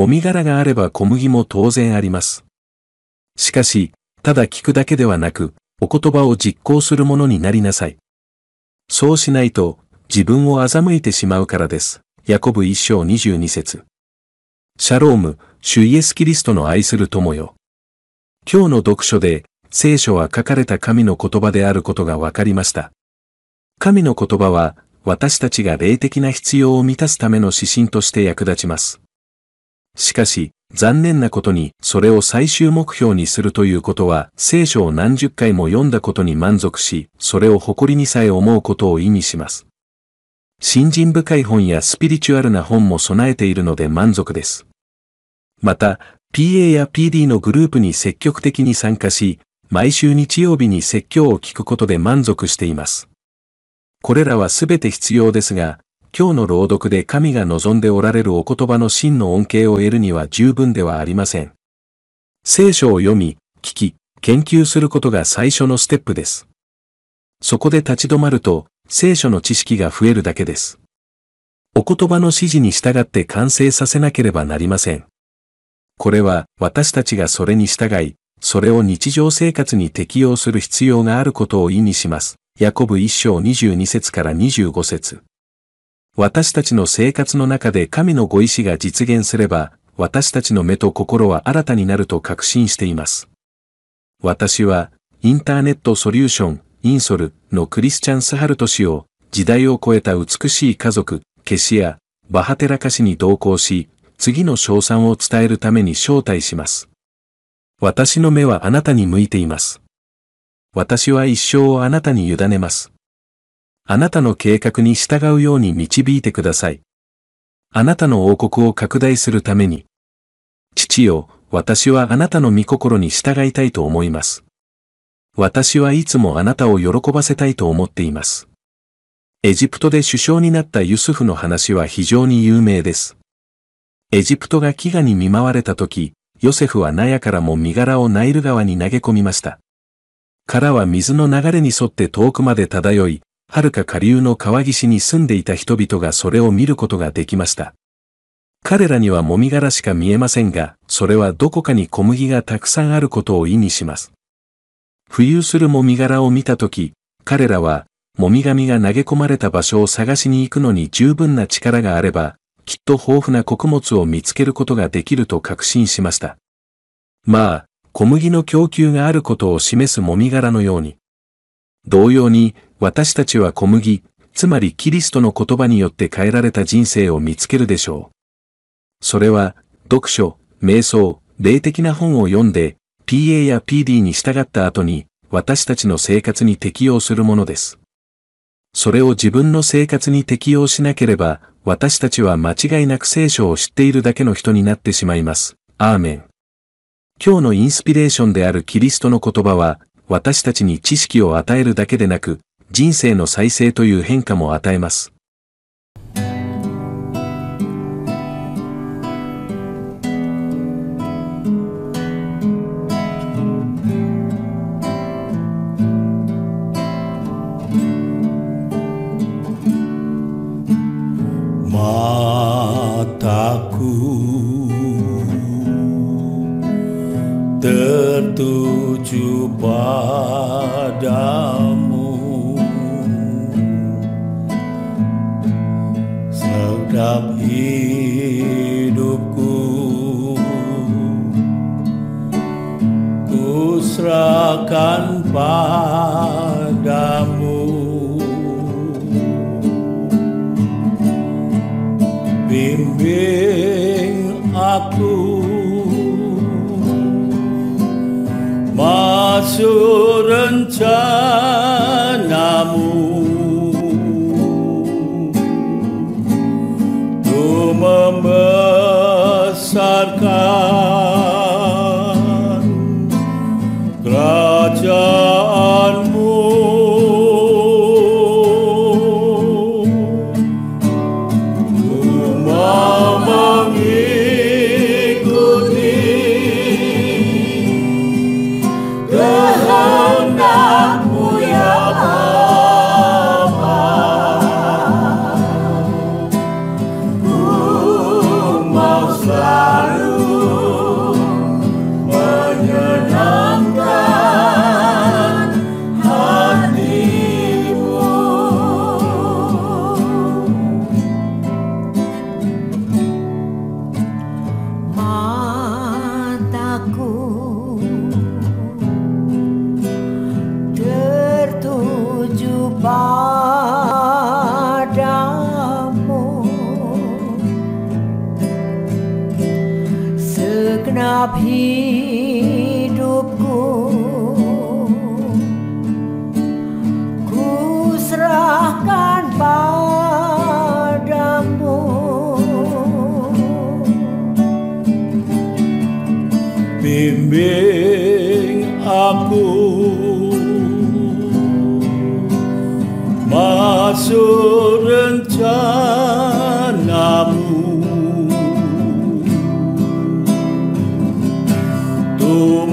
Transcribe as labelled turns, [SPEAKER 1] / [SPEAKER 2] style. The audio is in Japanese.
[SPEAKER 1] もみ殻があれば小麦も当然あります。しかし、ただ聞くだけではなく、お言葉を実行するものになりなさい。そうしないと、自分を欺いてしまうからです。ヤコブ1章22節。シャローム、主イエスキリストの愛する友よ。今日の読書で、聖書は書かれた神の言葉であることが分かりました。神の言葉は、私たちが霊的な必要を満たすための指針として役立ちます。しかし、残念なことに、それを最終目標にするということは、聖書を何十回も読んだことに満足し、それを誇りにさえ思うことを意味します。信心深い本やスピリチュアルな本も備えているので満足です。また、PA や PD のグループに積極的に参加し、毎週日曜日に説教を聞くことで満足しています。これらはすべて必要ですが、今日の朗読で神が望んでおられるお言葉の真の恩恵を得るには十分ではありません。聖書を読み、聞き、研究することが最初のステップです。そこで立ち止まると、聖書の知識が増えるだけです。お言葉の指示に従って完成させなければなりません。これは私たちがそれに従い、それを日常生活に適用する必要があることを意味します。ヤコブ1章22節から25節。私たちの生活の中で神のご意志が実現すれば、私たちの目と心は新たになると確信しています。私は、インターネットソリューション、インソルのクリスチャン・スハルト氏を、時代を超えた美しい家族、ケシア、バハテラカ氏に同行し、次の称賛を伝えるために招待します。私の目はあなたに向いています。私は一生をあなたに委ねます。あなたの計画に従うように導いてください。あなたの王国を拡大するために。父よ、私はあなたの御心に従いたいと思います。私はいつもあなたを喜ばせたいと思っています。エジプトで首相になったユスフの話は非常に有名です。エジプトが飢餓に見舞われた時、ヨセフは納屋からも身柄をナイル川に投げ込みました。殻は水の流れに沿って遠くまで漂い、遥か下流の川岸に住んでいた人々がそれを見ることができました。彼らにはもみ殻しか見えませんが、それはどこかに小麦がたくさんあることを意味します。浮遊するもみ殻を見たとき、彼らは、もみ紙が投げ込まれた場所を探しに行くのに十分な力があれば、きっと豊富な穀物を見つけることができると確信しました。まあ、小麦の供給があることを示すもみ殻のように。同様に、私たちは小麦、つまりキリストの言葉によって変えられた人生を見つけるでしょう。それは、読書、瞑想、霊的な本を読んで、PA や PD に従った後に、私たちの生活に適用するものです。それを自分の生活に適用しなければ、私たちは間違いなく聖書を知っているだけの人になってしまいます。アーメン。今日のインスピレーションであるキリストの言葉は、私たちに知識を与えるだけでなく、人生の再生という変化も与えます。
[SPEAKER 2] Mataku tertuju padamu, sedap hidupku ku serahkan padamu. Bimbing aku masuk rencanamu, untuk membesarkan kerajaanmu. Selalu
[SPEAKER 3] segenap hidupku ku serahkan padamu.
[SPEAKER 2] Bimbing aku masuk rencanamu, untuk